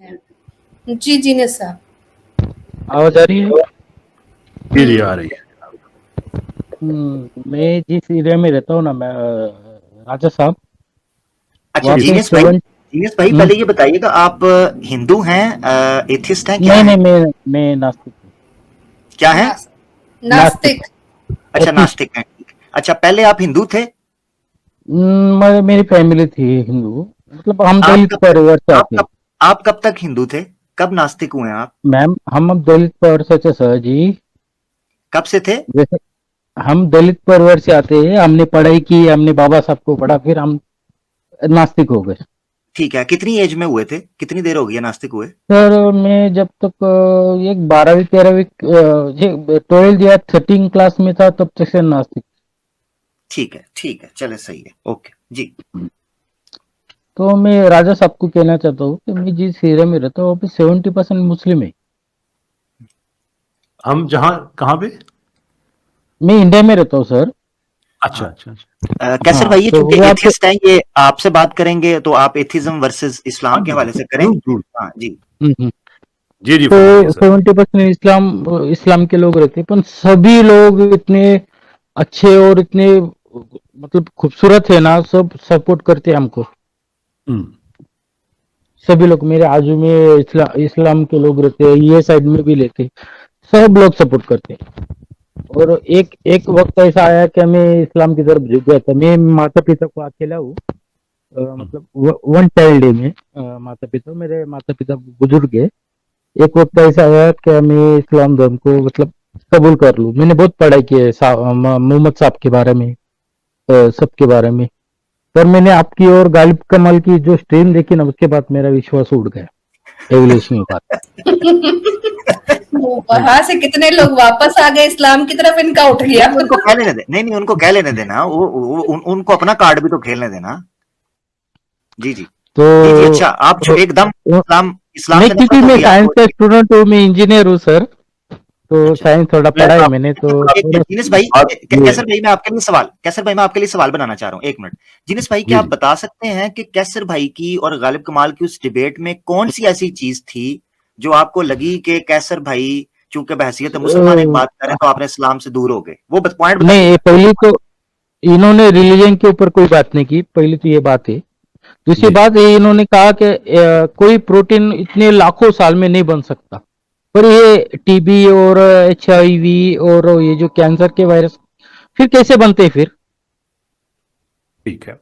जी, genius साहब। आवाज आ रही है? जी जी आ रही है। मैं जिस एरिया में रहता हूँ ना, मैं राजा साहब, अच्छा वहाँ पे जीनियस भाई, 7। जीनियस भाई पहले ये बताइएगा, आप हिंदू हैं, एथिस्ट हैं, क्या नहीं हैं? नहीं, मैं नास्तिक हूँ। क्या हैं? नास्तिक। अच्छा एथिस्ट। नास्तिक हैं। अच्छा, पहले आप हिंदू थे? मेरी फैमिली थी हिंदू, मतलब हम आप दलित कब तक परिवार से आप आते हैं। कब आप कब तक हिंदू थे? कब नास्तिक हुए आप? मैम, हम अब दलित परिवार से थे सर जी। कब से थे? जैसे हम दलित परिवार से आते हैं, हमने पढ़ाई की, हमने बाबा साहब को पढ़ा, फिर हम नास्तिक हो गए। ठीक है, कितनी एज में हुए थे? कितनी देर हो गई है नास्तिक हुए? सर मैं जब तक एक 12वीं 13वीं 12 या 13 क्लास में था तब तक से नास्तिक। ठीक है, चले सही है, ओके जी। तो मैं राजा साहब को कहना चाहता हूँ कि मैं जिस एरिया में रहता हूँ वहाँ पे 70% मुस्लिम है। हम जहाँ कहाँ पे? मैं इंडिया में रहता हूँ सर। अच्छा अच्छा अच्छा। कैसर हाँ, भाई, ये तो चूंकि वहाँ पे एथिस्ट हैं, ये आपसे बात करेंगे तो आप एथिज्म वर्सेस इस्लाम हाँ के जी, हवाले से करें। जरूर जरूर। हाँ जी। हम्म। जी जी फरमाइए तो सर। 70% इस्लाम के लोग रहते हैं, पर सभी लोग इतने अच्छे और इतने मतलब खूबसूरत है ना, सब सपोर्ट करते हैं हमको। हम्म। सभी लोग मेरे आजू में इस्लाम के लोग रहते हैं, ये साइड में भी लेते हैं, सब लोग सपोर्ट करते हैं। और एक एक वक्त ऐसा आया कि मैं इस्लाम की तरफ झुक गया था। मैं माता पिता को अकेला हूँ, मतलब वन चाइल्ड है मैं। माता पिता, मेरे माता पिता बुजुर्ग है। एक वक्त ऐसा आया कि मैं इस्लाम धर्म को मतलब कबूल कर लूँ। मैंने बहुत पढ़ाई की है मोहम्मद साहब के बारे में, सबके बारे में। पर मैंने आपकी और गालिब कमाल की जो स्ट्रीम देखी ना, उसके बाद मेरा विश्वास उड़ गया एवोल्यूशन के बाद। वहां से कितने लोग वापस आ गए इस्लाम की तरफ, इनका उठ गया। नहीं, उनको कह लेने दे, नहीं उनको कह लेने देना, उनको अपना कार्ड भी तो खेलने देना। जी जी। तो, जी जी, अच्छा आप जो एकदम तो इस्लाम इस्लाम मैं, से क्योंकि नफरत मैं होगी साइंस आपको। का स्टूडेंट हूँ, मैं इंजीनियर हूँ सर। तो अच्छा, साइंस थोड़ा मैं पढ़ा है आप, मैंने, तो एक थोड़ा मिनट जिनेश भाई, आप ये कैसर भाई मैं आपके लिए सवाल, कैसर भाई मैं आपके लिए सवाल बनाना चाह रहा हूँ, एक मिनट। जिनेश भाई, क्या जी आप जी। बता सकते हैं कि कैसर भाई की और गालिब कमाल की उस डिबेट में कौन सी ऐसी चीज थी जो आपको लगी कि कैसर भाई चूंकि बहैसियत मुसलमान एक बात करें तो आपने इस्लाम से दूर हो गए? वो पॉइंट नहीं, बताइएगा। पहली तो इन्होंने रिलीजन के ऊपर कोई बात नहीं की, पहली तो ये बात है। दूसरी जी बात ये, इन्होंने कहा कि कोई प्रोटीन इतने लाखों साल में नहीं बन सकता। पर ये टीबी और HIV और ये जो कैंसर के वायरस फिर कैसे बनते हैं फिर? ठीक है।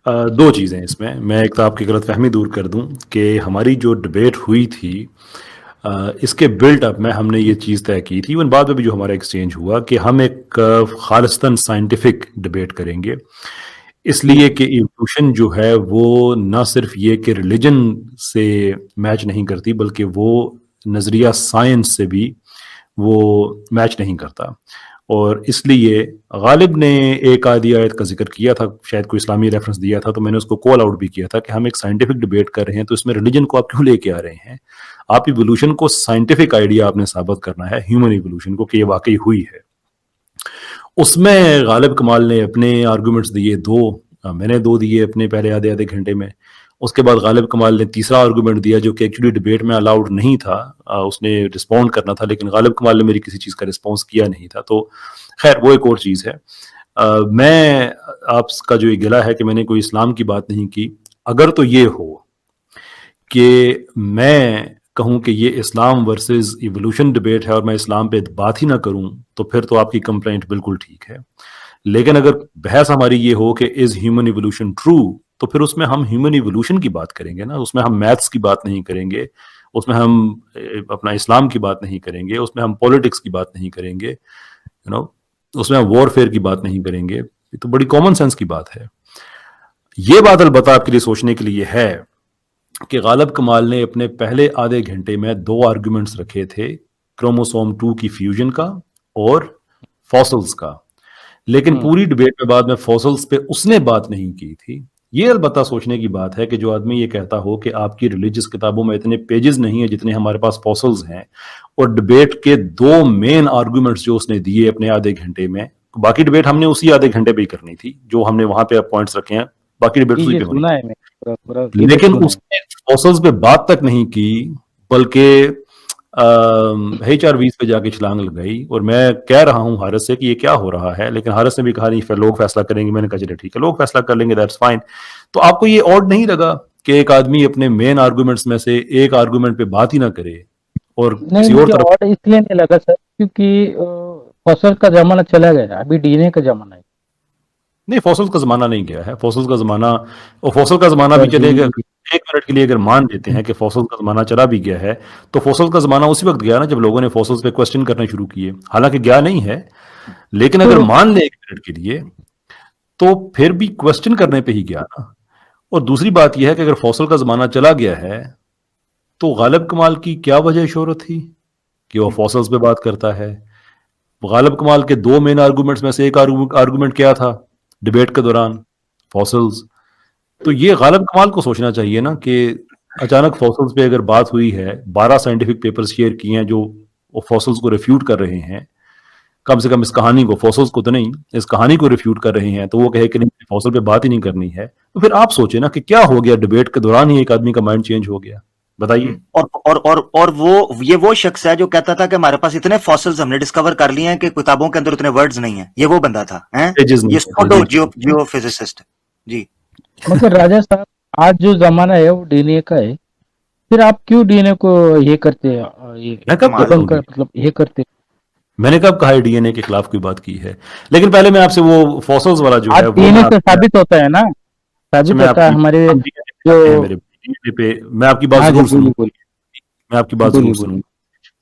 दो चीज़ें इसमें, मैं एक तो आपकी गलतफहमी दूर कर दूं कि हमारी जो डिबेट हुई थी, इसके बिल्ट अप में हमने ये चीज़ तय की थी, इवन बाद में भी जो हमारा एक्सचेंज हुआ, कि हम एक खालिस्तान साइंटिफिक डिबेट करेंगे। इसलिए कि इवोल्यूशन जो है वो ना सिर्फ ये कि रिलीजन से मैच नहीं करती, बल्कि वो नज़रिया साइंस से भी वो मैच नहीं करता। और इसलिए गालिब ने एक आधी आयत का जिक्र किया था, शायद कोई इस्लामी रेफरेंस दिया था, तो मैंने उसको कॉल आउट भी किया था कि हम एक साइंटिफिक डिबेट कर रहे हैं, तो इसमें रिलीजन को आप क्यों लेके आ रहे हैं? आप इवोल्यूशन को साइंटिफिक आइडिया आपने साबित करना है, ह्यूमन इवोल्यूशन को, कि ये वाकई हुई है। उसमें गालिब कमाल ने अपने आर्गूमेंट्स दिए दो, मैंने दो दिए अपने पहले आधे आधे घंटे में। उसके बाद गालिब कमाल ने तीसरा आर्गूमेंट दिया जो कि एक्चुअली डिबेट में अलाउड नहीं था, उसने रिस्पॉन्ड करना था, लेकिन गालिब कमाल ने मेरी किसी चीज़ का रिस्पॉन्स किया नहीं था। तो खैर वो एक और चीज़ है। मैं आपका जो ये गिला है कि मैंने कोई इस्लाम की बात नहीं की, अगर तो ये हो कि मैं कहूँ कि ये इस्लाम वर्सेस इवोल्यूशन डिबेट है और मैं इस्लाम पे बात ही ना करूँ, तो फिर तो आपकी कंप्लेंट बिल्कुल ठीक है। लेकिन अगर बहस हमारी ये हो कि इज ह्यूमन इवोल्यूशन ट्रू, तो फिर उसमें हम ह्यूमन इवोल्यूशन की बात करेंगे ना, उसमें हम मैथ्स की बात नहीं करेंगे, उसमें हम अपना इस्लाम की बात नहीं करेंगे, उसमें हम पॉलिटिक्स की बात नहीं करेंगे, उसमें हम वॉरफेयर की बात नहीं करेंगे। ये तो बड़ी कॉमन सेंस की बात है। ये बात अलबत्ता आपके लिए सोचने के लिए है कि गालिब कमाल ने अपने पहले आधे घंटे में दो आर्गुमेंट्स रखे थे, क्रोमोसोम 2 की फ्यूजन का और फॉसल्स का। लेकिन पूरी डिबेट में बाद में फॉसल्स पे उसने बात नहीं की थी। ये अलबत्ता सोचने की बात है कि जो आदमी ये कहता हो कि आपकी रिलीजियस किताबों में इतने पेजेस नहीं है जितने हमारे पास फॉसल्स हैं, और डिबेट के दो मेन आर्गुमेंट्स जो उसने दिए अपने आधे घंटे में, बाकी डिबेट हमने उसी आधे घंटे पे ही करनी थी जो हमने वहां पे पॉइंट्स रखे हैं, बाकी डिबेट उसी ये पे होनी। सुना है मैं पूरा पूरा debate लेकिन सुना है। उसने फॉसल्स पे बात तक नहीं की, बल्कि HR20 पे जाके छलांग लगाई। और मैं कह रहा हूं हारिस से कि ये क्या हो रहा है, लेकिन हारिस ने भी कहा नहीं, फिर लोग फैसला करेंगे। मैंने कहा चलिए ठीक है, लोग फैसला कर लेंगे, दैट्स फाइन। तो आपको ये ऑड नहीं लगा कि एक आदमी अपने मेन आर्गुमेंट्स में से एक आर्गुमेंट पे बात ही ना करे और नहीं, किसी और मुझे तरफ? और इसलिए नहीं लगा सर, क्योंकि फसल का जमाना चला गया, अभी डीएनए का जमाना है। नहीं, फॉसल्स का जमाना नहीं गया है। फॉसल्स का जमाना, और फॉसल का जमाना भी सर, चलेगा। एक मिनट के लिए अगर मान लेते हैं कि फॉसल का जमाना चला भी गया है, तो फॉसल का जमाना उसी वक्त गया ना जब लोगों ने फॉसल्स पे क्वेश्चन करने शुरू किए। हालांकि गया नहीं है, लेकिन अगर मान ले एक मिनट के लिए, तो फिर भी क्वेश्चन करने पे ही गया ना। और दूसरी बात यह है कि अगर फॉसल का जमाना चला गया है, तो गालिब कमाल की क्या वजह शोहरत थी कि वो फॉसल्स पे बात करता है? गालिब कमाल के दो मेन आर्गुमेंट्स में से एक आर्गुमेंट क्या था डिबेट के दौरान? फॉसल्स। तो ये गालिब कमाल को सोचना चाहिए ना कि अचानक फॉसल्स पे अगर बात हुई है, 12 साइंटिफिक पेपर्स शेयर किए हैं जो फॉसल्स को रिफ्यूट कर रहे हैं, कम से कम इस कहानी को, फॉसल्स को तो नहीं, इस कहानी को रिफ्यूट कर रहे हैं, तो वो कहे कि नहीं फॉसल पे बात ही नहीं करनी है। तो फिर आप सोचे ना कि क्या हो गया, डिबेट के दौरान ही एक आदमी का माइंड चेंज हो गया। बताइए। और वो शख्स है जो कहता था कि हमारे पास इतने फॉसिल्स हमने डिस्कवर कर लिए हैं कि किताबों के अंदर उतने वर्ड्स नहीं है। ये वो बंदा था, हैं? Pages नहीं ये थे, स्कोडो pages नहीं थे। जियोफिजिसिस्ट। जी। मगर राजा साहब, आज जो जमाना है वो डीएनए का है, फिर आप क्यों डीएनए को ये करते हैं, ये मैं कब कमाल कहता खत्म हूँ कर, जी? मतलब ये करते हैं? मैंने कब कहा है डीएनए के खिलाफ कोई बात की है? लेकिन पहले मैं आपसे वो फॉसल्स वाला जो आज है वो डीएनए मैं से आपसे- साबित होता है ना, अच्छा, साबित मैं होता है आपकी हमारे हम DNA पे जो। आते हैं, मेरे DNA पे मैं आपकी बात हाँ जी, जरूर बोलिए सुनूंगा। बोलिए मैं आपकी बात बोलिए जरूर बोलिए। सुनूंगा।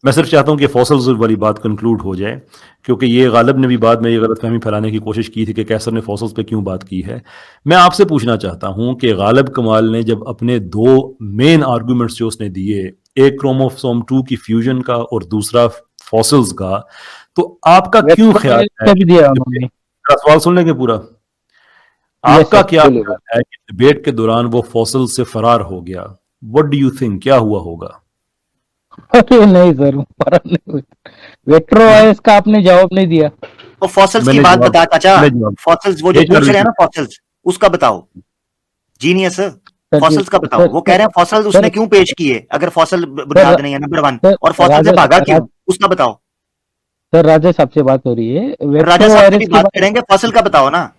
मैं सिर्फ चाहता हूं कि फॉसल्स वाली बात कंक्लूड हो जाए, क्योंकि ये गालिब ने भी बाद में ये गलतफहमी फैलाने की कोशिश की थी कि कैसर ने फॉसल्स पे क्यों बात की है। मैं आपसे पूछना चाहता हूं कि गालिब कमाल ने जब अपने दो मेन आर्गुमेंट्स जो उसने दिए, एक क्रोमोसोम 2 की फ्यूजन का और दूसरा फॉसल्स का, तो आपका क्यों ख्याल है भी दिया उन्होंने। मेरा सवाल सुन लेंगे पूरा? यस आपका सर, क्या बोलिए ख्याल है कि डिबेट के दौरान वो फॉसल से फरार हो गया? व्हाट डू यू थिंक, क्या हुआ होगा? अरे नहीं सर, फर्क नहीं हुआ। वेट्रो है, इसका आपने जवाब नहीं दिया। तो फॉसिल्स की मैंने बात जवाब बता चाचा। मैंने जवाब फॉसिल्स वो जो HR पूछ रहे हैं ना, फॉसिल्स उसका बताओ। जीनियस। सर जी, फॉसिल्स का बताओ। सर वो कह रहे हैं फॉसिल्स सर उसने क्यों पेश किए, अगर फॉसिल सर बुनियाद नहीं है, नंबर 1। सर और फॉसिल से राजा भागा क्यों, राज, उसका बताओ। सर राजा साहब से बात हो रही है, राजा वेट्रो साहब से भी वायरस की बात बात। करेंगे, फॉसिल का बताओ ना।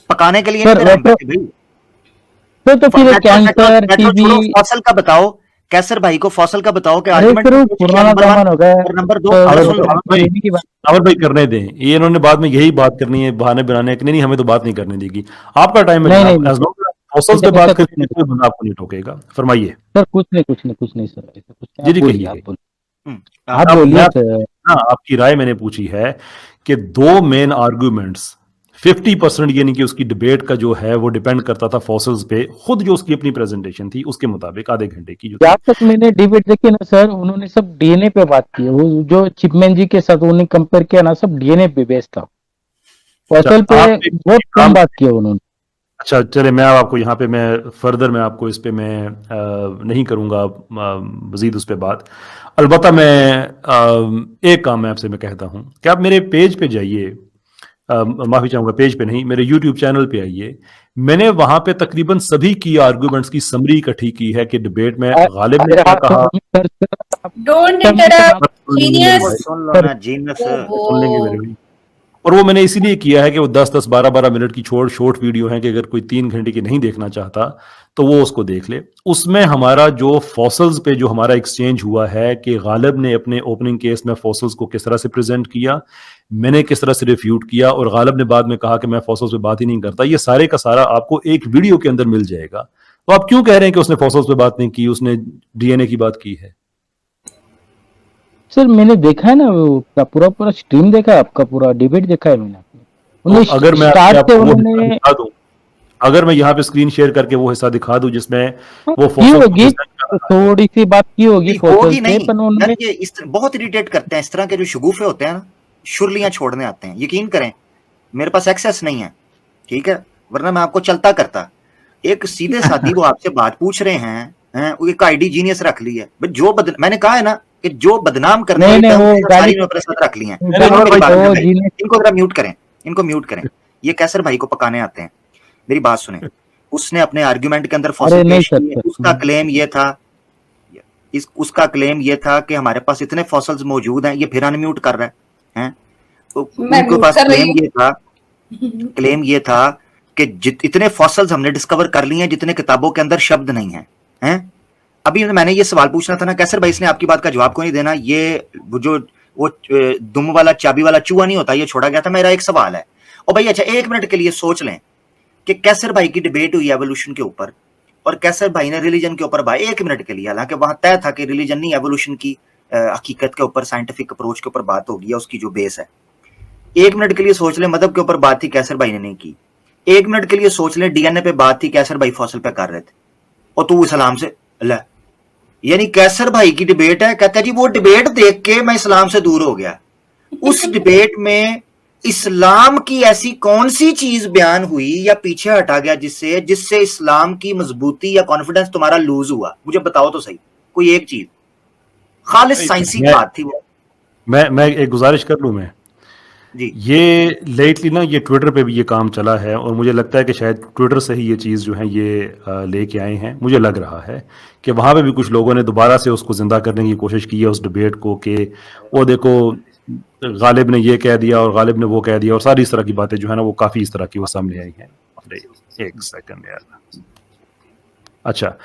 पकाने के लिए नहीं सर मेरे हम वेट्रो, बैठे भाई। तो फिर कैंसर, मेट्रो टीबी। छोड़ो, फॉसिल का बताओ। कैसर भाई को फॉसिल का बताओ कि अरे आर्गुमेंट फिर वो पेश किया, पुराना नंबर 1। जमाना हो गया और नंबर 2, तो अगर अमर सुन लो, भाई, लेने की बात। अमर भाई करने दें, ये इन्होंने बाद में यही बात करनी है, बहाने बनाने के। नहीं, हमें तो बात नहीं करने देगी। आपका टाइम है नहीं नहीं जनाब, नहीं एज सर, लॉन्ग फॉसल्स पे ऐसा बात ऐसा कुछ करेंगे नहीं कोई बंदा आपको नहीं टोकेगा। फरमाइए। सर, कुछ नहीं कुछ नहीं कुछ नहीं सर, ऐसा कुछ नहीं। जी आप जी, बोलिए, आप कहिए। बोलिए, हाँ, आप अब मैं बोलिए सर। आपकी राय मैंने पूछी है कि दो मेन आर्गुमेंट्स 50%, यानी कि उसकी डिबेट का जो है वो डिपेंड करता था फॉसल्स पे। खुद जो उसकी अपनी प्रेजेंटेशन थी उसके मुताबिक आधे घंटे की जो जहाँ थी। तक मैंने डिबेट देखी ना सर, उन्होंने सब डीएनए पे बात की है। वो जो चिपमैन जी के साथ उन्होंने कंपेयर किया ना, सब डीएनए पे बेस्ड था। फॉसल पे आप बहुत कम बात की है उन्होंने। अच्छा चले, मैं आपको यहाँ पे मैं फर्दर मैं आपको इस पे मैं नहीं करूँगा मजीद उस पे बात। अलबत्ता मैं एक काम मैं आपसे मैं कहता हूँ कि आप मेरे पेज पे जाइए, माफ़ी चाहूँगा, पेज पे नहीं, मेरे यूट्यूब चैनल पे आइए। मैंने वहाँ पे तकरीबन सभी की आर्गुमेंट्स की समरी इकट्ठी की है कि डिबेट में गालिब ने क्या कहा। Don't interrupt genius. सुन लो ना जीनस। सुन लेंगे मेरे भाई। और वो मैंने इसीलिए किया है कि वो 10-10, 12-12 मिनट की शॉर्ट वीडियो है कि अगर कोई 3 घंटे की नहीं देखना चाहता तो वो उसको देख ले। उसमें हमारा जो फॉसल्स पे जो हमारा एक्सचेंज हुआ है कि गालिब ने अपने ओपनिंग केस में फॉसल्स को किस तरह से प्रेजेंट किया, मैंने किस तरह से रिफ्यूट किया, और गालिब ने बाद में कहा कि मैं फॉसल्स पे बात ही नहीं करता, ये सारे का सारा आपको एक वीडियो के अंदर मिल जाएगा। तो आप क्यों कह रहे हैं कि उसने फॉसल्स पे बात नहीं की, उसने डीएनए की बात की है? सर मैंने देखा है ना, वो पूरा पूरा स्ट्रीम देखा है, आपका पूरा डिबेट देखा है मैंने। उन्होंने तो अगर मैं स्टार्ट से आपको वो उन्होंने दिखा दूं, अगर मैं यहाँ पे स्क्रीन शेयर करके वो हिस्सा दिखा दूं जिसमें वो की फॉसल्स को होगी, present कर रहा है। थोड़ी सी बात की होगी फॉसल होगी से, नहीं पर यार, उन्होंने ये बहुत इरिटेट करते हैं इस तरह के जो शगुफे होते हैं ना, शुरलियां छोड़ने आते हैं। यकीन करें मेरे पास एक्सेस नहीं है, ठीक है, वरना मैं आपको चलता करता। एक सीधे साधी वो आपसे बात पूछ रहे हैं, एक आईडी जीनियस रख ली है। जो मैंने कहा है ना कि जो बदनाम करने नहीं, वाली नहीं, terms वो हैं, गाली- सारी ने अपने साथ रख ली हैं। गाली- सुनो मेरी बात, वो भाई, जीनियस- इनको जरा म्यूट करें, इनको म्यूट करें। ये कैसर भाई को पकाने आते हैं। मेरी बात सुने। उसने अपने आर्ग्यूमेंट के अंदर अरे फॉसिल नहीं पेश सर किए। सर उसका क्लेम ये था, उसका क्लेम ये था कि हमारे पास इतने फॉसिल्स मौजूद हैं। ये फिर अनम्यूट कर रहा है। तो मैं उनके म्यूट पास कर रही क्लेम ये था कि इतने फॉसिल्स हमने डिस्कवर कर लिए हैं जितने किताबों के अंदर शब्द नहीं हैं। अभी मैंने ये सवाल पूछना था ना, कैसर भाई, इसने आपकी बात का जवाब क्यों नहीं देना? ये वो दुम वाला चाबी वाला चूहा नहीं होता, ये छोड़ा गया था। मेरा एक सवाल है, और भाई अच्छा 1 मिनट के लिए सोच लें कि कैसर भाई की डिबेट हुई एवोल्यूशन के ऊपर, और कैसर भाई ने रिलीजन के ऊपर भाई 1 मिनट के लिए, हालांकि वहां तय था कि रिलीजन नहीं, एवोल्यूशन की हकीकत के ऊपर, साइंटिफिक अप्रोच के ऊपर बात होगी, या उसकी जो बेस है। 1 मिनट के लिए सोच लें मदहब के ऊपर बात थी, कैसर भाई ने नहीं की। 1 मिनट के लिए सोच लें डीएनए पे बात थी, कैसर भाई फॉसिल पे कर रहे थे, और तू इस्लाम से अल्लाह, यानी कैसर भाई की डिबेट है, कहता है जी वो डिबेट देख के मैं इस्लाम से दूर हो गया। उस डिबेट में इस्लाम की ऐसी कौन सी चीज बयान हुई या पीछे हटा गया जिससे इस्लाम की मजबूती या कॉन्फिडेंस तुम्हारा लूज हुआ? मुझे बताओ तो सही, कोई एक चीज। खालिस साइंसी बात थी वो। मैं एक गुजारिश कर लूं मैं जी ये लेटली ना ये ट्विटर पे भी ये काम चला है, और मुझे लगता है कि शायद ट्विटर से ही ये चीज़ जो है ये लेके आए हैं। मुझे लग रहा है कि वहाँ पे भी कुछ लोगों ने दोबारा से उसको ज़िंदा करने की कोशिश की है उस डिबेट को, कि वो देखो गालिब ने ये कह दिया और गालिब ने वो कह दिया, और सारी इस तरह की बातें जो है ना वो काफ़ी इस तरह की वो सामने आई हैं। अरे एक सेकंड यार, अच्छा,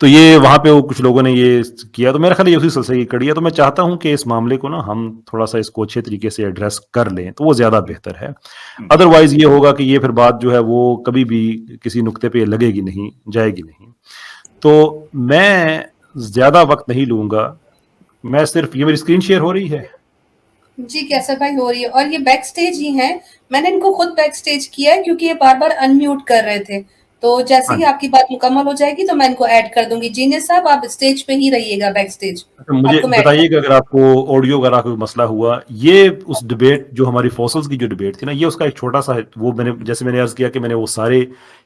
तो ये वहाँ पे वो कुछ लोगों ने ये किया, तो मेरा ख्याल ये उसी सिलसिले की कड़ी है। तो मैं चाहता हूँ कि इस मामले को ना हम थोड़ा सा इसको अच्छे तरीके से एड्रेस कर लें, तो वो ज़्यादा बेहतर है। अदरवाइज ये होगा कि ये फिर बात जो है वो कभी भी किसी नुक्ते पे लगेगी नहीं, जाएगी नहीं। तो मैं ज़्यादा वक्त नहीं लूँगा, मैं सिर्फ, ये मेरी स्क्रीन शेयर हो रही है? जी कैसर भाई हो रही है, और ये बैक स्टेज ही हैं। मैंने इनको खुद बैक स्टेज किया है क्योंकि ये बार-बार अनम्यूट कर रहे थे। तो जैसे ही हाँ, आपकी बात मुकम्मल हो जाएगी तो मैं इनको ऐड कर दूंगी। जीनियस साहब आप स्टेज पे ही रहिएगा, बैक स्टेज अच्छा, मुझे आपको मैं ऐड कर बताइएगा अगर आपको ऑडियो वगैरह कोई मसला हुआ। ये उस डिबेट जो हमारी फॉसल्स की जो डिबेट थी ना, ये उसका एक छोटा सा है, वो मैंने जैसे मैंने अर्ज किया कि मैंने वो सारे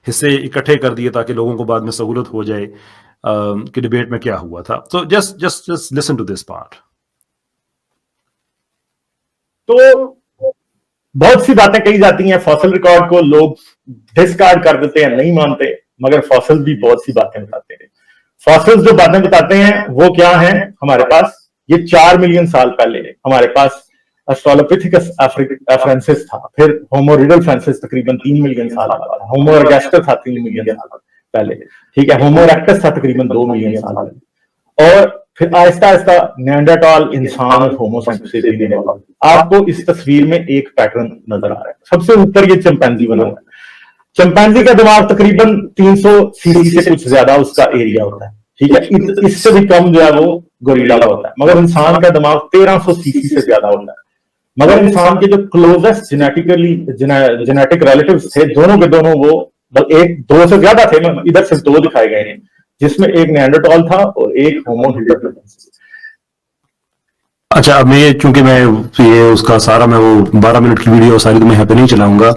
हिस्से इकट्ठे कर दिए ताकि लोगों को बाद में सहूलत हो जाए कि डिबेट में क्या हुआ था। तो just listen to this part. तो बहुत सी बातें कही जाती हैं, फॉसिल रिकॉर्ड को लोग डिस्कार्ड कर देते हैं, नहीं मानते, मगर फॉसिल भी बहुत सी बातें बताते हैं। फॉसिल्स जो बातें बताते हैं वो क्या हैं? हमारे पास ये 4 मिलियन साल पहले हमारे पास ऑस्ट्रेलोपिथेकस अफ्रेंसिस था, फिर होमो रिडलफ्रेंसिस तकरीबन 3 मिलियन साल पहले, होमो एरेक्टस था 3 मिलियन साल पहले, ठीक है, होमो इरेक्टस था तकरीबन 2 मिलियन साल पहले, और फिर आहिस्ता आहिस्ता नेanderthal इंसान और होमो सेपियन। आपको इस तस्वीर में एक पैटर्न नजर आ रहा है। सबसे ऊपर ये चिंपैंजी बना हुआ है। चिंपैंजी का दिमाग तकरीबन 300 सीसी से कुछ ज्यादा उसका एरिया होता है, ठीक है, इससे भी कम जो है वो गोरिल्ला का होता है, मगर इंसान का दिमाग 1300 सीसी से ज्यादा होता है। मगर इंसान के जो क्लोजेस्ट जेनेटिक रिलेटिव्स थे, दोनों के दोनों वो एक 2 से ज्यादा थे, इधर सिर्फ 2 दिखाए गए हैं, जिसमें एक नेanderthal था और एक होमो हिल्डरफ्रेंसिस। अच्छा, अब मैं चूंकि मैं ये उसका सारा मैं वो 12 मिनट की वीडियो सारी तो मैं यहाँ पे नहीं चलाऊंगा,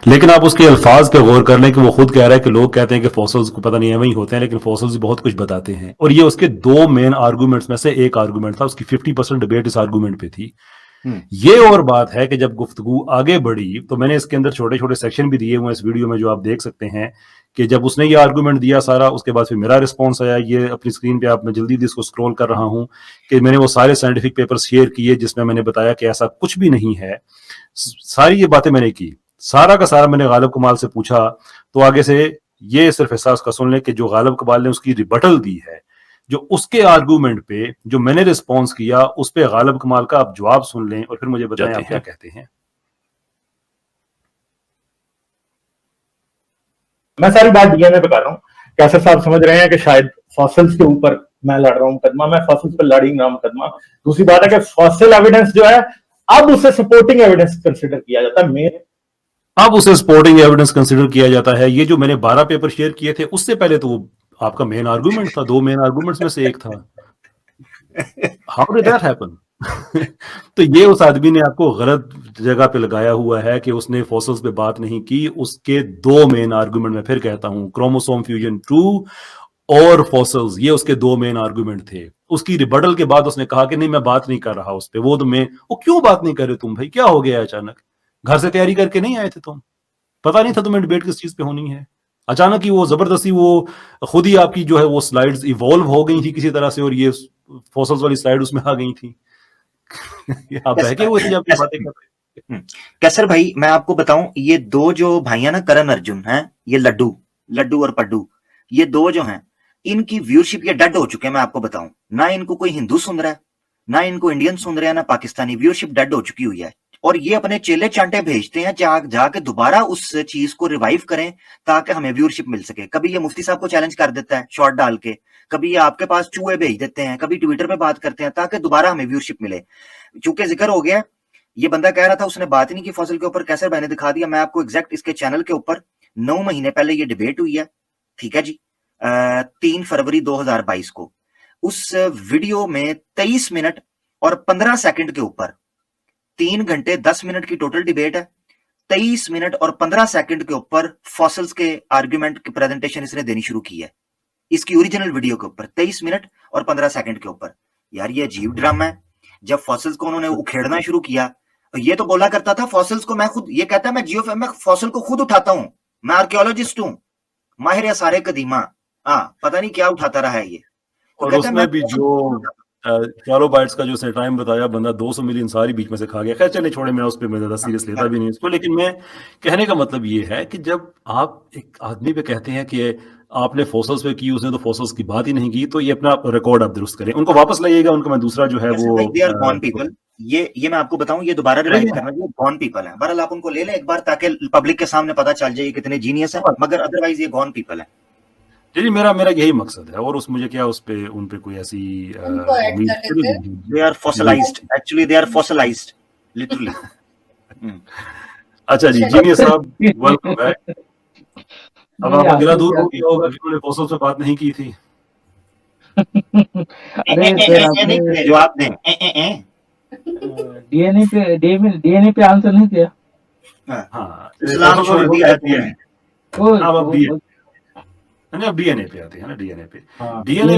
लेकिन आप उसके अल्फाज पे गौर कर लें कि वो खुद कह रहा है कि लोग कहते हैं कि फॉसिल्स को पता नहीं है वही होते हैं, लेकिन फॉसिल्स बहुत कुछ बताते हैं। और ये उसके 2 मेन आर्गूमेंट्स में से एक आर्गूमेंट था, उसकी 50% डिबेट इस आर्गूमेंट पे थी। ये और बात है कि जब गुफ्तगू आगे बढ़ी तो मैंने इसके अंदर छोटे छोटे सेक्शन भी दिए हुए इस वीडियो में, जो आप देख सकते हैं कि जब उसने ये आर्गुमेंट दिया सारा, उसके बाद फिर मेरा रिस्पॉन्स आया। ये अपनी स्क्रीन पे आप, मैं जल्दी इसको स्क्रॉल कर रहा हूं कि मैंने वो सारे साइंटिफिक पेपर शेयर किए जिसमें मैंने बताया कि ऐसा कुछ भी नहीं है। सारी ये बातें मैंने की, सारा का सारा मैंने गालिब कमाल से पूछा। तो आगे से ये सिर्फ एहसास का सुन लें कि जो गालिब कमाल ने उसकी रिबटल दी है, जो उसके आर्गूमेंट पे जो मैंने रिस्पॉन्स किया, उस पे गालिब कमाल का आप जवाब सुन लें और फिर मुझे बताएं आप क्या कहते हैं। मैं सारी बात डीएनए पे कर रहा हूँ। कैसर साहब समझ रहे हैं कि शायद फॉसिल्स के ऊपर मैं लड़ रहा हूँ मुकदमा, मैं फॉसिल्स पर लड़ ही रहा मुकदमा। दूसरी बात है कि फॉसिल एविडेंस जो है अब उसे सपोर्टिंग एविडेंस कंसिडर किया जाता है। अब उसे सपोर्टिंग एविडेंस कंसिडर किया जाता है। ये जो मैंने 12 पेपर शेयर किए थे उससे पहले तो वो आपका मेन आर्गुमेंट था, 2 मेन आर्गुमेंट्स में से एक था। How did that happen? तो ये उस आदमी ने आपको गलत जगह पे लगाया हुआ है कि उसने फॉसिल्स पे बात नहीं की। उसके 2 मेन आर्गुमेंट, मैं फिर कहता हूं, क्रोमोसोम फ्यूजन 2 और फॉसिल्स, ये उसके 2 मेन आर्गुमेंट थे। उसकी रिबटल के बाद उसने कहा कि नहीं मैं बात नहीं कर रहा उस पे। वो क्यों बात नहीं कर रहे तुम भाई, क्या हो गया अचानक? घर से तैयारी करके नहीं आए थे तुम? पता नहीं था तुम्हें डिबेट किस चीज पे होनी है? अचानक ही वो जबरदस्ती वो खुद ही आपकी जो है वो स्लाइड्स इवॉल्व हो गई थी किसी तरह से, और ये फॉसल्स वाली स्लाइड उसमें आ गई थी। आप बहके हुए थे जब ये बातें कर रहे थे। कैसर भाई मैं आपको बताऊं, ये दो जो भाई हैं ना, करण अर्जुन हैं, ये लड्डू और पड्डू, ये दो जो हैं, इनकी व्यूअरशिप ये डेड हो चुके हैं। मैं आपको बताऊं, ना इनको कोई हिंदू सुन रहा है, ना इनको इंडियन सुन रहे हैं, ना पाकिस्तानी। व्यूअरशिप डेड हो चुकी हुई है, और ये अपने चेले चांटे भेजते हैं जाके दोबारा उस चीज को रिवाइव करें ताकि हमें व्यूअरशिप मिल सके। कभी ये मुफ्ती साहब को चैलेंज कर देता है शॉर्ट डाल के, कभी ये आपके पास चूहे भेज देते हैं, कभी ट्विटर पे बात करते हैं ताकि दोबारा हमें व्यूअरशिप मिले। चूंकि जिक्र हो गया, ये बंदा कह रहा था उसने बात ही नहीं की फॉसिल के ऊपर, कैसर भाई ने दिखा दिया। मैं आपको एग्जैक्ट इसके चैनल के ऊपर 9 महीने पहले ये डिबेट हुई है, ठीक है जी, 3 फरवरी 2022 को। उस वीडियो में 23 मिनट और 15 सेकंड के ऊपर 3 घंटे 10 मिनट की टोटल डिबेट है। 23 मिनट और 15 सेकंड के ऊपर फॉसिल्स के आर्ग्यूमेंट की प्रेजेंटेशन इसने देनी शुरू की है, इसकी ओरिजिनल वीडियो के ऊपर 23 मिनट और 15 सेकंड के ऊपर। यार ये अजीब ड्रामा है। जब फॉसिल्स को उन्होंने उखेड़ना शुरू किया, ये तो बोला करता था फॉसिल्स को मैं खुद, ये कहता है मैं फॉसिल को खुद उठाता हूं, मैं आर्कियोलॉजिस्ट हूं, माहिर सारे कदीमा। पता नहीं क्या उठाता रहा है ये। और उसमें भी जो चारों बाइट्स का जो उसने टाइम बताया, बंदा 200 मिलियन सारी बीच में से खा गया। खैर चले छोड़े, मैं उस पर मैं ज्यादा सीरियस लेता भी नहीं इसको। लेकिन मैं कहने का मतलब ये है कि जब आप एक आदमी पे कहते हैं कि आपने फॉसल्स पे की, उसने तो फॉसल्स की बात ही नहीं की, तो ये अपना रिकॉर्ड आप दुरुस्त करें, उनको वापस लाइएगा। उनको मैं दूसरा जो है वो गॉन पीपल, ये मैं आपको बताऊं, ये दोबारा रिवाइव करना, ये गॉन पीपल है। बहरहाल आप उनको ले लें एक बार ताकि पब्लिक के सामने पता चल जाए कितने जीनियस है, मगर अदरवाइज ये गॉन पीपल है। जी मेरा यही मकसद है। और उस मुझे क्या उस पे उन पे कोई ऐसी they are fossilized, actually they are fossilized literally. अच्छा जी, जीनियस साहब वेलकम बैक। अब आपका गिला दूर हो गया होगा कि उन्होंने फॉसल से बात नहीं की थी। अरे सर आपने जवाब दें, डीएनए पे आंसर नहीं किया। हाँ, इस्लाम छोड़ दिया है। अब डीएनए पे आते हैं ना। डीएनए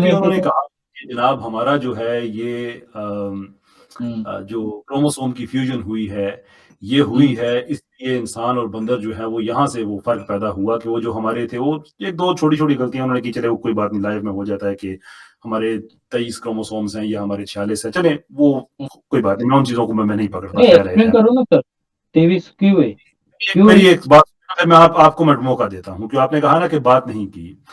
पे उन्होंने कहा कि जनाब हमारा जो है ये जो क्रोमोसोम की फ्यूजन हुई है, ये हुई है इसलिए इंसान और बंदर जो है वो यहाँ से वो फर्क पैदा हुआ कि वो जो हमारे थे वो एक दो छोटी छोटी गलतियां उन्होंने की। चले वो कोई बात नहीं, लाइफ में हो जाता है कि हमारे 23 क्रोमोसोम्स हैं या हमारे 46 है, चले वो कोई बात नहीं, मैं उन चीजों को मैं नहीं पकड़ता। करो ना सर, 23 क्यों है? मेरी एक बात मैं आपको मैं मौका देता हूं, क्योंकि आपने कहा ना कि बात नहीं की।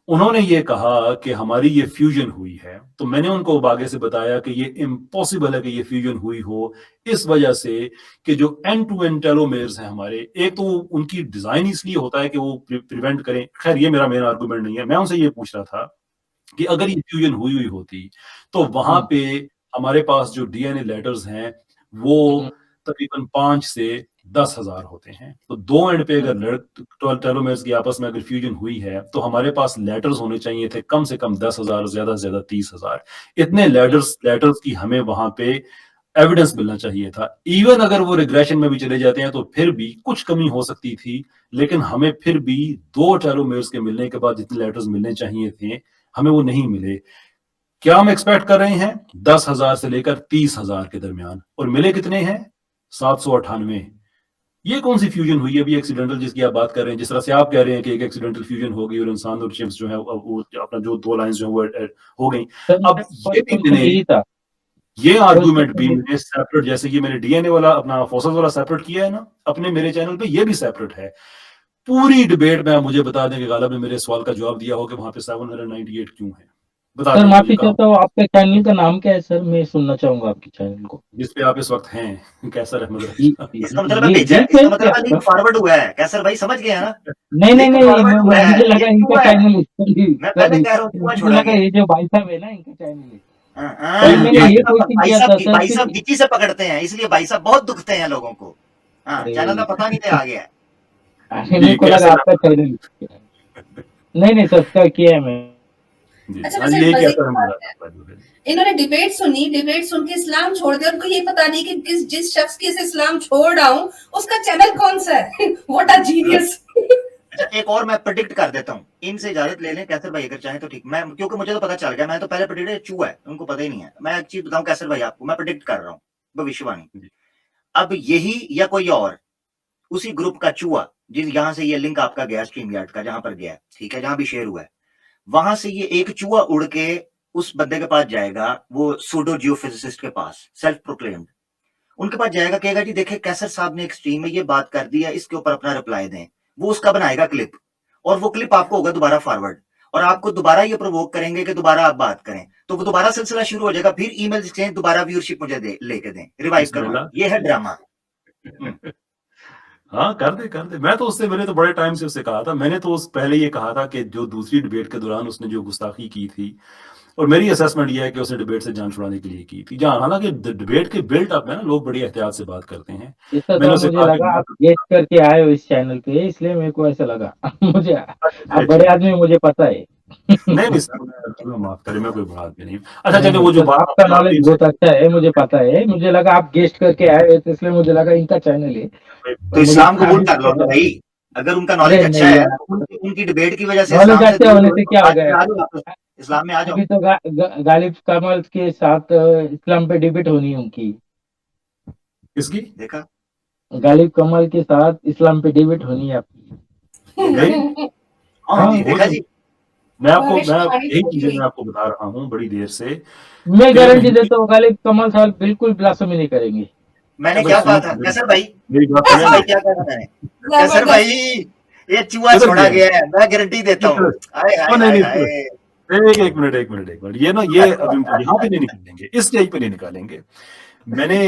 उन्होंने ये कहा कि हमारी ये फ्यूजन हुई है, तो मैंने उनको आगे से बताया कि ये इम्पॉसिबल है कि ये फ्यूजन हुई हो, इस वजह से कि जो एंड टू एंड टेलोमेर्स हैं हमारे, एक तो उनकी डिजाइन इसलिए होता है कि वो प्रिवेंट करें। खैर ये मेरा मेन आर्गुमेंट नहीं है। मैं उनसे ये पूछ रहा था कि अगर ये फ्यूजन हुई होती तो वहां पे हमारे पास जो डीएनए लेटर्स हैं वो तकरीबन 5 से 10,000 होते हैं। तो दो एंड पे अगर 12 टेलोमेर्स की आपस में अगर फ्यूजन हुई है तो हमारे पास लेटर्स होने चाहिए थे कम से कम 10,000, ज्यादा से ज्यादा 30,000। इतने लेटर्स की हमें वहां पे एविडेंस मिलना चाहिए था। इवन अगर वो रिग्रेशन में भी चले जाते हैं तो फिर भी कुछ कमी हो सकती थी, लेकिन हमें फिर भी 2 टेलोमेर्स के मिलने के बाद जितने लेटर्स मिलने चाहिए थे हमें वो नहीं मिले। क्या हम एक्सपेक्ट कर रहे हैं? 10,000 से लेकर 30,000 के दरमियान, और मिले कितने हैं? 798। ये कौन सी फ्यूजन हुई है अभी एक्सीडेंटल जिसकी आप बात कर रहे हैं? जिस तरह से आप कह रहे हैं कि एक एक्सीडेंटल फ्यूजन हो गई और इंसान और चिप्स जो है वो अपना जो 2 लाइंस जो वो हो गई। अब ये आर्गुमेंट भी मैंने सेपरेट, जैसे कि मैंने डीएनए वाला अपना फॉसिल्स वाला सेपरेट किया है ना अपने मेरे चैनल पे, ये भी सेपरेट है। पूरी डिबेट में आप मुझे बता दें कि गालिब ने मेरे सवाल का जवाब दिया हो कि वहां पे 798 क्यों है। सर माफी चाहता हूँ, आपके चैनल का नाम क्या है सर? मैं सुनना चाहूंगा आपके चैनल को जिस पे आप इस वक्त हैं। कैसर अहमद इसका मतलब फॉरवर्ड हुआ है। कैसर भाई समझ गए ना? नहीं, मुझे लगा इनका चैनल, मैं पहले कह रहा हूं लगा ये जो भाई साहब है ना इनका चैनल भाई साहब गिच्ची से पकड़ते हैं, इसलिए भाई साहब बहुत दुखते हैं लोगों को। चैनल का पता नहीं था आ गया। मेरे को लगा आपका चैनल नहीं सब्सक्राइब किया है मैं। अच्छा, इन्होंने डिबेट सुन के इस्लाम छोड़ दिया। उनको ये पता नहीं कि जिस शख्स के इस्लाम छोड़ रहा हूँ उसका चैनल कौन सा है। What a genius. अच्छा एक और मैं प्रेडिक्ट कर देता हूँ, इनसे इजाजत ले लें कैसर भाई अगर चाहें तो ठीक। मैं क्योंकि मुझे तो पता चल गया, मैं तो पहले प्रेडिक्ट चूहा है, उनको पता ही नहीं है। मैं एक चीज बताऊं कैसर भाई आपको, मैं प्रेडिक्ट कर रहा हूँ भविष्यवाणी। अब यही या कोई और उसी ग्रुप का चूहा जिस यहाँ से ये लिंक आपका गया स्ट्रीम यार्ड का, जहां पर गया, ठीक है, जहां भी शेयर हुआ है, वहां से ये एक चूहा उड़ के उस बंदे के पास जाएगा, वो सूडो जियोफिजिसिस्ट के पास, सेल्फ प्रोक्लेम्ड, उनके पास जाएगा, कहेगा जी देखे कैसर साहब ने एक स्ट्रीम में ये बात कर दी है, इसके ऊपर अपना रिप्लाई दें। वो उसका बनाएगा क्लिप, और वो क्लिप आपको होगा दोबारा फॉरवर्ड, और आपको दोबारा ये प्रोवोक करेंगे कि दोबारा आप बात करें, तो वो दोबारा सिलसिला शुरू हो जाएगा, फिर ईमेल एक्सचेंज, दोबारा व्यूअरशिप मुझे लेके दें, रिवाइव करवाएं। ये है ड्रामा। हाँ, कर दे। मैंने तो बड़े टाइम से उससे कहा था। मैंने तो पहले ये कहा था कि जो दूसरी डिबेट के दौरान उसने जो गुस्ताखी की थी, और मेरी असेसमेंट ये है कि उसने डिबेट से जान छुड़ाने के लिए की थी। जहाँ हालांकि डिबेट के बिल्ट अप में ना लोग बड़ी एहतियात से बात करते हैं। ऐसा मैंने तो उसे मुझे कहा लगा आप कि गेस्ट करके आए हो इस चैनल पे, इसलिए मेरे को ऐसा लगा। मुझे आप बड़े आदमी, मुझे पता है। नहीं सर, माफ करें, मैं कोई बड़ा आदमी नहीं हूँ। अच्छा चलिए, वो जो सर, बात आपका नॉलेज बहुत अच्छा है, मुझे पता है। मुझे लगा आप गेस्ट करके आए हो, तो इसलिए मुझे लगा इनका चैनल है। तो इस्लाम कबूल कर लो ना भाई, अगर उनका नॉलेज अच्छा है तो उनकी डिबेट की वजह से नॉलेज इस्लाम से अच्छा होने से क्या हो गया? आ जाओ वापस, इस्लाम में आ जाओ। अभी तो गालिब कमल के साथ इस्लाम पे डिबेट होनी है उनकी। किसकी? देखा, गालिब कमल के साथ इस्लाम पे डिबेट होनी है आपकी। गई? हाँ हाँ, जी, हो देखा जाएगी। जी। मैं भविष्यवाणी यही पूरी चीजें हुई। मैं आपको बता रहा हूँ बड़ी देर से। मैं गारंटी कि देता हूँ गालिब कमल साहब बिल्कुल ब्लास्फेमी नहीं करेंगे। मैंने भाई क्या कहा सुनो था तो, कैसर भाई, मेरी बात कैसर भाई सुने। क्या कहा था मैंने, कैसर भाई ये चूहा किधर छोड़ा गया? गया है, मैं गारंटी देता हूँ। हाय हाय नहीं हाय नहीं, हाय। एक मिनट, ये ना, ये अभी यहाँ पे नहीं निकालेंगे, इस स्टेज पे नहीं निकालेंगे। मैंने,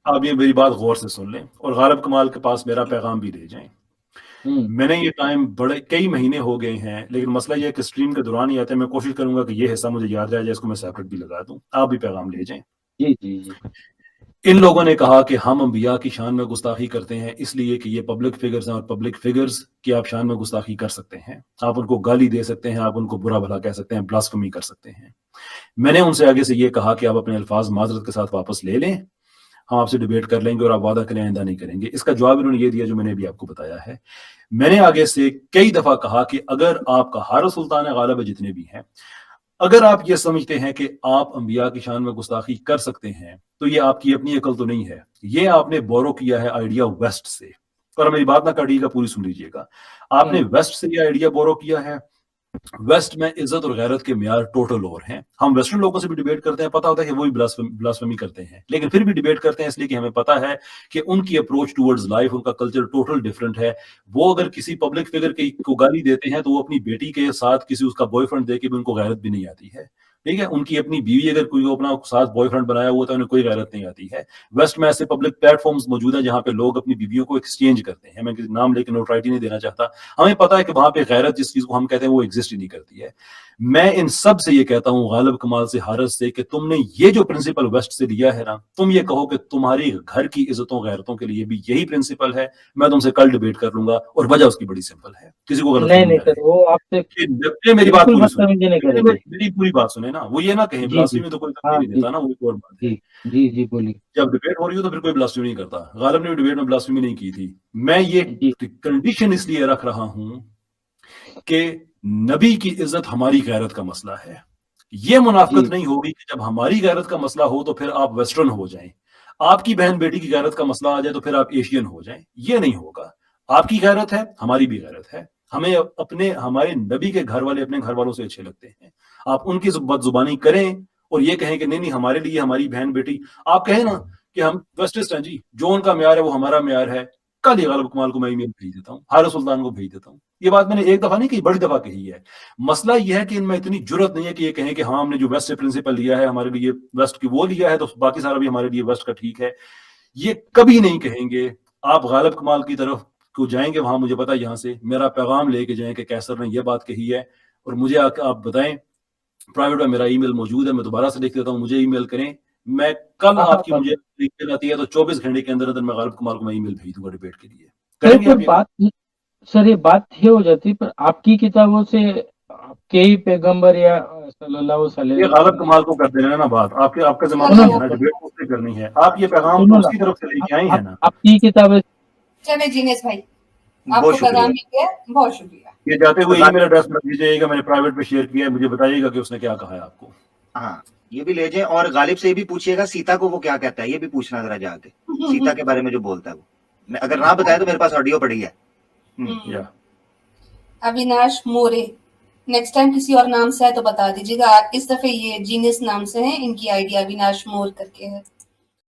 अब ये मेरी बात गौर से सुन लें और गालिब कमाल के पास मेरा पैगाम भी ले जाएं। मैंने ये टाइम बड़े कई महीने हो गए हैं, लेकिन मसला ये है कि स्ट्रीम के दौरान ही आते हैं। मैं कोशिश करूंगा कि ये हिस्सा मुझे याद रह जाए, इसको मैं सेपरेट भी लगा दूं, आप भी पैगाम ले जाएं। जी जी जी। इन लोगों ने कहा कि हम अंबिया की शान में गुस्ताखी करते हैं इसलिए कि ये पब्लिक फिगर्स हैं, और पब्लिक फिगर्स की आप शान में गुस्ताखी कर सकते हैं, आप उनको गाली दे सकते हैं, आप उनको बुरा भला कह सकते हैं, ब्लास्फेमी कर सकते हैं। मैंने उनसे आगे से ये कहा कि आप अपने अल्फाज माजरत के साथ वापस ले लें, हम आपसे डिबेट कर लेंगे और आप वादा करें आइंदा नहीं करेंगे। इसका जवाब इन्होंने ये दिया जो मैंने भी आपको बताया है। मैंने आगे से कई दफा कहा कि अगर आपका हार सुल्तान गालिब जितने भी हैं, अगर आप ये समझते हैं कि आप अंबिया की शान में गुस्ताखी कर सकते हैं, तो ये आपकी अपनी अकल तो नहीं है, ये आपने बोरो किया है आइडिया वेस्ट से। और मेरी बात ना काटिएगा, पूरी सुन लीजिएगा। आपने वेस्ट से ये आइडिया बोरो किया है। वेस्ट में इज्जत और गैरत के म्यार टोटल और हैं। हम वेस्टर्न लोगों से भी डिबेट करते हैं, पता होता है कि वो भी ब्लास्फेमी करते हैं, लेकिन फिर भी डिबेट करते हैं इसलिए कि हमें पता है कि उनकी अप्रोच टुवर्ड्स लाइफ, उनका कल्चर टोटल डिफरेंट है। वो अगर किसी पब्लिक फिगर को गाली देते हैं तो वो अपनी बेटी के साथ किसी उसका बॉयफ्रेंड दे के भी उनको गैरत भी नहीं आती है। ठीक है, उनकी अपनी बीवी अगर कोई अपना साथ बॉयफ्रेंड बनाया हुआ तो उन्हें कोई गैरत नहीं आती है। वेस्ट में ऐसे पब्लिक प्लेटफॉर्म्स मौजूद है जहां पे लोग अपनी बीवियों को एक्सचेंज करते हैं। मैं किसी नाम लेके नोटराइटी नहीं देना चाहता, हमें पता है कि वहां पे गैरत जिस चीज को हम कहते हैं वो एग्जिस्ट ही नहीं करती है। मैं इन सब से ये कहता हूं, गालिब कमाल से, हारस से, कि तुमने ये जो प्रिंसिपल वेस्ट से लिया है ना, तुम ये कहो कि तुम्हारी घर की इज्जतों गैरतों के लिए भी यही प्रिंसिपल है, मैं तुमसे कल डिबेट कर लूंगा। और वजह उसकी बड़ी सिंपल है, किसी को गलत नहीं सर, वो आपसे मेरी बात पूरी सुने, बदतमीजी नहीं करेंगे। मेरी पूरी बात सुने ना, वो ये ना कहें जी जी। ब्लास्फेमी तो कोई करने हाँ नहीं जी देता ना, वो एक और बात है। जी जी जी, बोलिए। जब डिबेट हो रही हो तो फिर कोई ब्लास्फेमी नहीं करता। गालिब ने भी डिबेट में ब्लास्फेमी नहीं की थी। मैं ये जी कंडीशन इसलिए रख रहा हूं कि नबी की इज्जत हमारी गैरत का मसला है। ये मुनाफिकत जी नहीं होगी कि जब हमारी गैरत का मसला हो तो फिर आप वेस्टर्न हो जाएं, आपकी बहन बेटी की गैरत का मसला आ जाए तो फिर आप एशियन हो जाएं। ये नहीं होगा। आपकी गैरत है, हमारी भी गैरत है। हमें अपने, हमारे नबी के घर वाले अपने घर वालों से अच्छे लगते हैं। आप उनकी बदजुबानी करें और ये कहें कि नहीं नहीं हमारे लिए हमारी बहन बेटी, आप कहें ना कि हम वेस्टिस्ट हैं जी, जो उनका म्यार है वो हमारा म्यार है, कल ही गालिब कमाल को मैं ईमेल भेज देता हूँ, हारिस सुल्तान को भेज देता हूँ। ये बात मैंने एक दफा नहीं कही, बड़ी दफा कही है। मसला यह है कि इनमें इतनी जुर्रत नहीं है कि ये कहें कि हाँ हमने जो वेस्ट से प्रिंसिपल लिया है हमारे लिए वेस्ट की वो लिया है तो बाकी सारा भी हमारे लिए वेस्ट का ठीक है। ये कभी नहीं कहेंगे। आप गालिब कमाल की तरफ को जाएंगे, वहां मुझे पता है यहाँ से मेरा पैगाम लेके जाएं कि कैसर ने यह बात कही है, और मुझे आकर आप बताएं। प्राइवेट में मेरा ईमेल मौजूद है, मैं दोबारा से लिख देता हूँ, मुझे ईमेल करें। मैं कल आपकी मुझे ईमेल आती है तो 24 घंटे के अंदर अंदर मैं गालिब कमाल को मैं ईमेल भेज दूंगा डिबेट के लिए। करेंगे आप ये बात? सर ये बात ये हो जाती, पर आपकी किताबों से आपके ही पैगंबर या सल्लल्लाहु अलैहि ये गालिब कमाल को कर देना ना बात, आपका जमाना नहीं है ना, डिबेट उससे करनी है। आप ये पैगाम तो उसकी तरफ से लेके आई है ना, आपकी किताबें। चले जीनेस भाई, बहुत आपको शुक्रिया। पैगाम मिल गया, बहुत शुक्रिया। ये जाते हुए ईमेल एड्रेस में दीजिएगा, मैंने प्राइवेट पे शेयर किया है, मुझे बताइएगा कि उसने क्या कहा है आपको। हाँ, ये भी ले जाए, और गालिब से ये भी पूछिएगा सीता को वो क्या कहता है, ये भी पूछना जरा जाके, सीता के बारे में जो बोलता है वो। मैं अगर ना बताया तो मेरे पास ऑडियो पड़ी है। या अविनाश मोरे, नेक्स्ट टाइम किसी और नाम से है तो बता दीजिएगा। इस दफे ये जीनियस नाम से है, इनकी आईडी अविनाश मोर करके है।